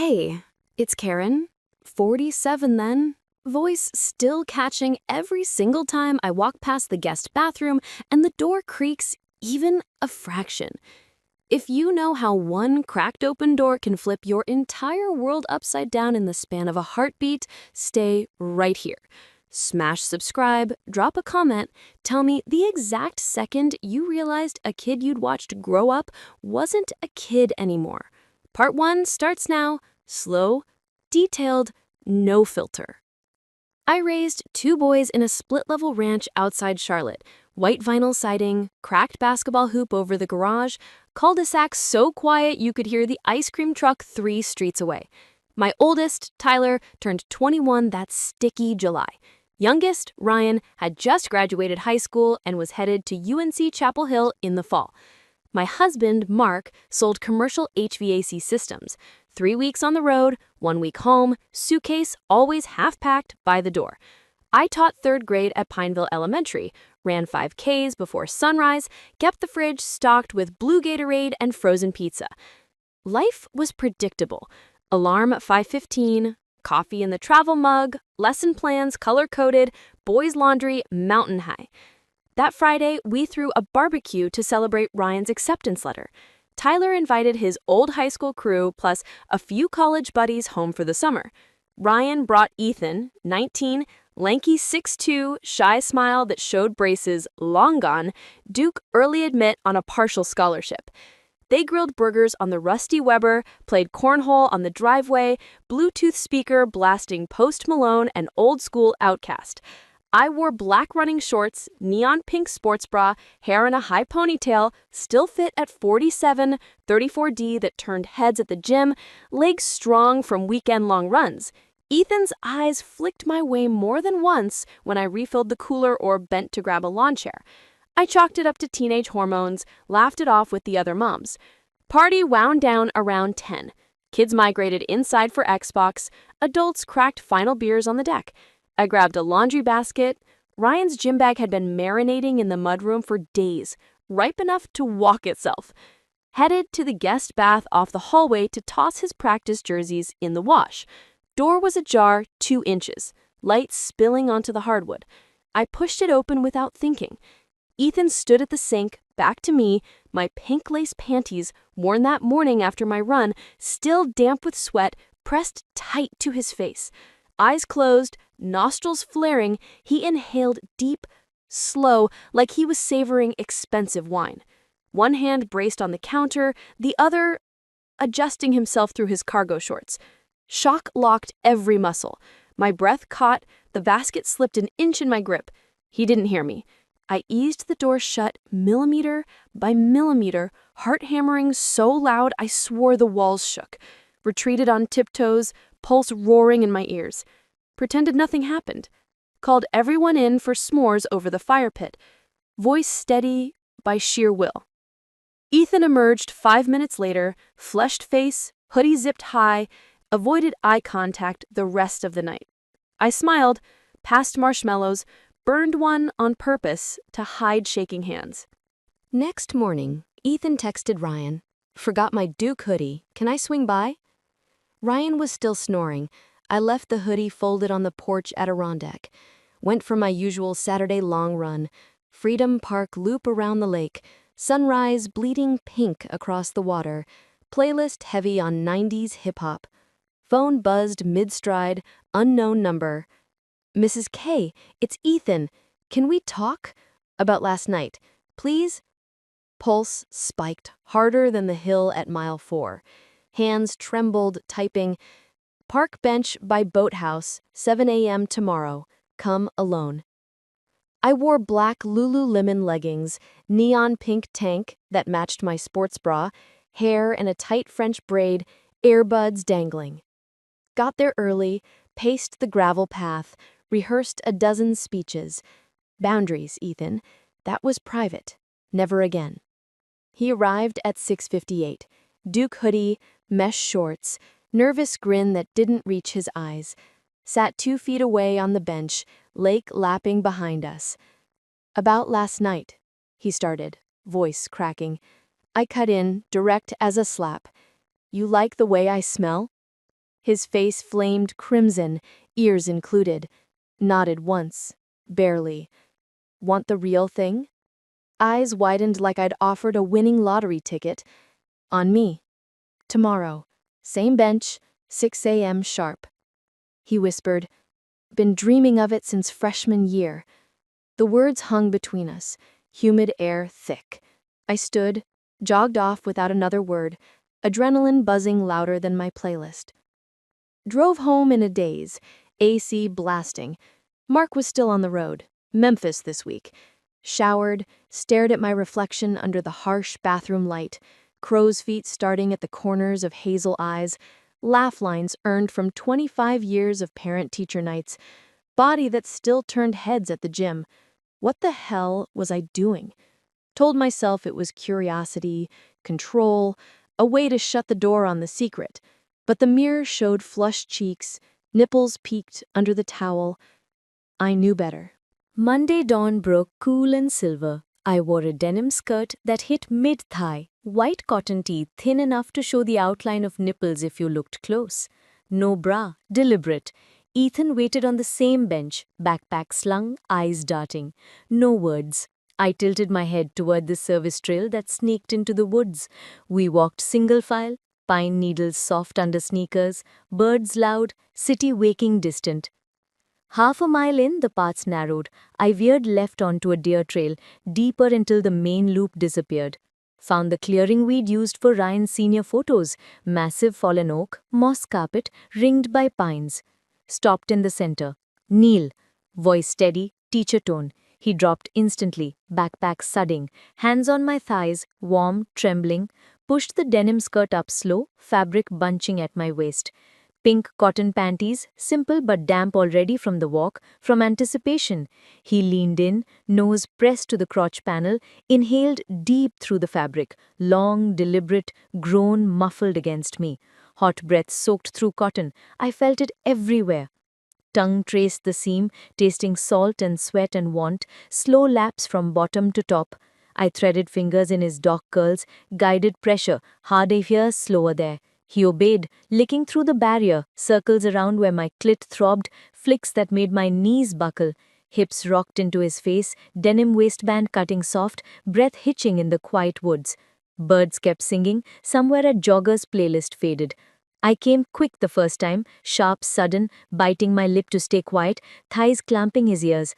Hey, it's Karen. 47 then. Voice still catching every single time I walk past the guest bathroom and the door creaks even a fraction. If you know how one cracked open door can flip your entire world upside down in the span of a heartbeat, stay right here. Smash subscribe, drop a comment, tell me the exact second you realized a kid you'd watched grow up wasn't a kid anymore. Part 1 starts now, slow, detailed, no filter. I raised 2 boys in a split-level ranch outside Charlotte. White vinyl siding, cracked basketball hoop over the garage, cul-de-sac so quiet you could hear the ice cream truck 3 streets away. My oldest, Tyler, turned 21 that sticky July. Youngest, Ryan, had just graduated high school and was headed to UNC Chapel Hill in the fall. My husband, Mark, sold commercial HVAC systems. 3 weeks on the road, 1 week home, suitcase always half-packed by the door. I taught 3rd grade at Pineville Elementary, ran 5Ks before sunrise, kept the fridge stocked with blue Gatorade and frozen pizza. Life was predictable. Alarm at 5:15, coffee in the travel mug, lesson plans color-coded, boys' laundry mountain high. That Friday, we threw a barbecue to celebrate Ryan's acceptance letter. Tyler invited his old high school crew plus a few college buddies home for the summer. Ryan brought Ethan, 19, lanky 6'2", shy smile that showed braces, long gone, Duke early admit on a partial scholarship. They grilled burgers on the Rusty Weber, played cornhole on the driveway, Bluetooth speaker blasting Post Malone and old school Outkast. I wore black running shorts, neon pink sports bra, hair in a high ponytail, still fit at 47, 34D that turned heads at the gym, legs strong from weekend-long runs. Ethan's eyes flicked my way more than once when I refilled the cooler or bent to grab a lawn chair. I chalked it up to teenage hormones, laughed it off with the other moms. Party wound down around 10. Kids migrated inside for Xbox. Adults cracked final beers on the deck. I grabbed a laundry basket. Ryan's gym bag had been marinating in the mudroom for days, ripe enough to walk itself. Headed to the guest bath off the hallway to toss his practice jerseys in the wash. Door was ajar 2 inches, light spilling onto the hardwood. I pushed it open without thinking. Ethan stood at the sink, back to me, my pink lace panties, worn that morning after my run, still damp with sweat, pressed tight to his face. Eyes closed, nostrils flaring, he inhaled deep, slow, like he was savoring expensive wine. One hand braced on the counter, the other adjusting himself through his cargo shorts. Shock locked every muscle. My breath caught, the basket slipped an inch in my grip. He didn't hear me. I eased the door shut millimeter by millimeter, heart hammering so loud I swore the walls shook. Retreated on tiptoes, pulse roaring in my ears. Pretended nothing happened. Called everyone in for s'mores over the fire pit. Voice steady by sheer will. Ethan emerged 5 minutes later, flushed face, hoodie zipped high, avoided eye contact the rest of the night. I smiled, passed marshmallows, burned one on purpose to hide shaking hands. Next morning, Ethan texted Ryan, "Forgot my Duke hoodie. Can I swing by?" Ryan was still snoring. I left the hoodie folded on the porch Adirondack. Went for my usual Saturday long run. Freedom Park loop around the lake. Sunrise bleeding pink across the water. Playlist heavy on 90s hip-hop. Phone buzzed mid-stride, unknown number. "Mrs. K, it's Ethan. Can we talk? About last night, please?" Pulse spiked harder than the hill at mile 4. Hands trembled, typing, "Park bench by boathouse, 7 a.m. tomorrow. Come alone." I wore black Lululemon leggings, neon pink tank that matched my sports bra, hair in a tight French braid, earbuds dangling. Got there early, paced the gravel path, rehearsed a dozen speeches. "Boundaries, Ethan. That was private. Never again." He arrived at 6:58. Duke hoodie, mesh shorts, nervous grin that didn't reach his eyes. Sat 2 feet away on the bench, lake lapping behind us. "About last night," he started, voice cracking. I cut in, direct as a slap. "You like the way I smell?" His face flamed crimson, ears included. Nodded once, barely. Want the real thing? Eyes widened like I'd offered a winning lottery ticket. On me. Tomorrow. Same bench, 6 a.m. sharp. He whispered, been dreaming of it since freshman year. The words hung between us, humid air thick. I stood, jogged off without another word, adrenaline buzzing louder than my playlist. Drove home in a daze, AC blasting. Mark was still on the road, Memphis this week. Showered, stared at my reflection under the harsh bathroom light, crow's feet starting at the corners of hazel eyes, laugh lines earned from 25 years of parent-teacher nights, body that still turned heads at the gym. What the hell was I doing? Told myself it was curiosity, control, a way to shut the door on the secret. But the mirror showed flushed cheeks, nipples peeked under the towel. I knew better. Monday dawn broke cool and silver. I wore a denim skirt that hit mid-thigh, white cotton tee thin enough to show the outline of nipples if you looked close. No bra, deliberate. Ethan waited on the same bench, backpack slung, eyes darting. No words. I tilted my head toward the service trail that snaked into the woods. We walked single file, pine needles soft under sneakers, birds loud, city waking distant. Half a mile in, the paths narrowed. I veered left onto a deer trail, deeper until the main loop disappeared. Found the clearing we'd used for Ryan's senior photos, massive fallen oak, moss carpet, ringed by pines. Stopped in the center. Kneel. Voice steady, teacher tone. He dropped instantly, backpack sudding, hands on my thighs, warm, trembling, pushed the denim skirt up slow, fabric bunching at my waist. Pink cotton panties, simple but damp already from the walk, from anticipation. He leaned in, nose pressed to the crotch panel, inhaled deep through the fabric, long, deliberate, groan muffled against me. Hot breath soaked through cotton. I felt it everywhere. Tongue traced the seam, tasting salt and sweat and want, slow laps from bottom to top. I threaded fingers in his dock curls, guided pressure, harder here, slower there. He obeyed, licking through the barrier, circles around where my clit throbbed, flicks that made my knees buckle. Hips rocked into his face, denim waistband cutting soft, breath hitching in the quiet woods. Birds kept singing, somewhere a jogger's playlist faded. I came quick the first time, sharp, sudden, biting my lip to stay quiet, thighs clamping his ears.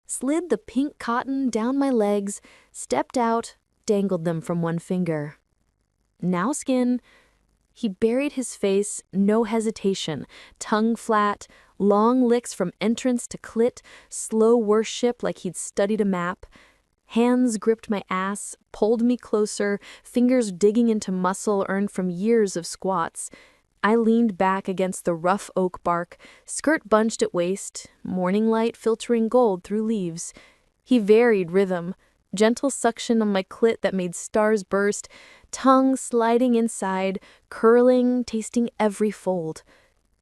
Slid the pink cotton down my legs, stepped out, dangled them from one finger. Now skin. He buried his face, no hesitation, tongue flat, long licks from entrance to clit, slow worship like he'd studied a map. Hands gripped my ass, pulled me closer, fingers digging into muscle earned from years of squats. I leaned back against the rough oak bark, skirt bunched at waist, morning light filtering gold through leaves. He varied rhythm, gentle suction on my clit that made stars burst, tongue sliding inside, curling, tasting every fold.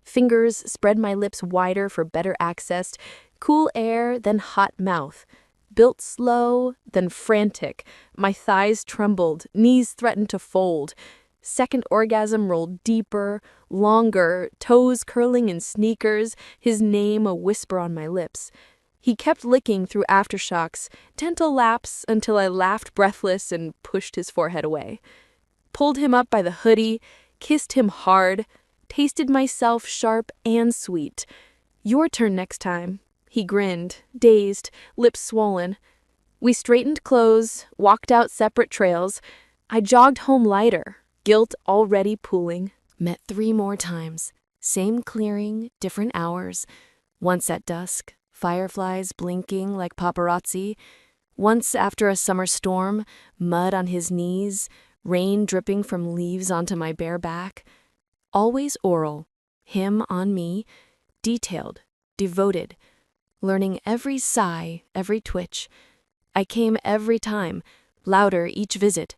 Fingers spread my lips wider for better access, cool air, then hot mouth. Built slow, then frantic. My thighs trembled, knees threatened to fold. Second orgasm rolled deeper, longer, toes curling in sneakers, his name a whisper on my lips. He kept licking through aftershocks, gentle laps until I laughed breathless and pushed his forehead away. Pulled him up by the hoodie, kissed him hard, tasted myself sharp and sweet. Your turn next time. He grinned, dazed, lips swollen. We straightened clothes, walked out separate trails. I jogged home lighter, guilt already pooling. Met 3 more times. Same clearing, different hours. Once at dusk, fireflies blinking like paparazzi. Once after a summer storm, mud on his knees, rain dripping from leaves onto my bare back. Always oral, him on me, detailed, devoted, learning every sigh, every twitch. I came every time, louder each visit,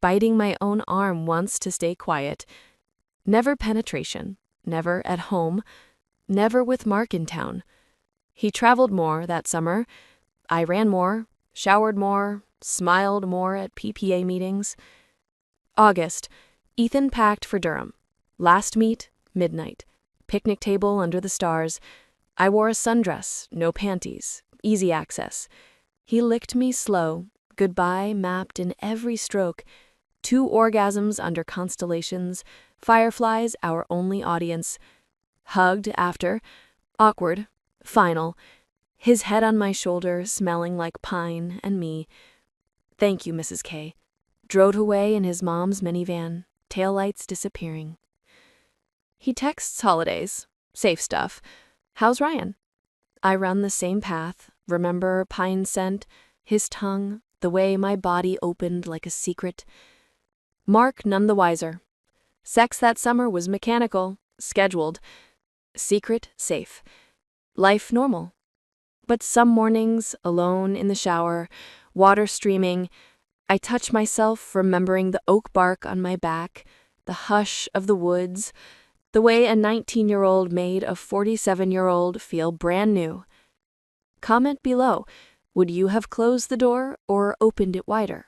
biting my own arm once to stay quiet. Never penetration, never at home, never with Mark in town. He traveled more that summer. I ran more, showered more, smiled more at PPA meetings. August, Ethan packed for Durham. Last meet, midnight. Picnic table under the stars. I wore a sundress, no panties, easy access. He licked me slow, goodbye mapped in every stroke. 2 orgasms under constellations, fireflies our only audience. Hugged after, awkward, final. His head on my shoulder, smelling like pine and me. Thank you, Mrs. K. Drove away in his mom's minivan, taillights disappearing. He texts holidays, safe stuff. How's Ryan? I run the same path, remember pine scent, his tongue, the way my body opened like a secret. Mark none the wiser. Sex that summer was mechanical, scheduled. Secret, safe. Life normal. But some mornings, alone in the shower, water streaming, I touch myself, remembering the oak bark on my back, the hush of the woods, the way a 19-year-old made a 47-year-old feel brand new. Comment below, would you have closed the door or opened it wider?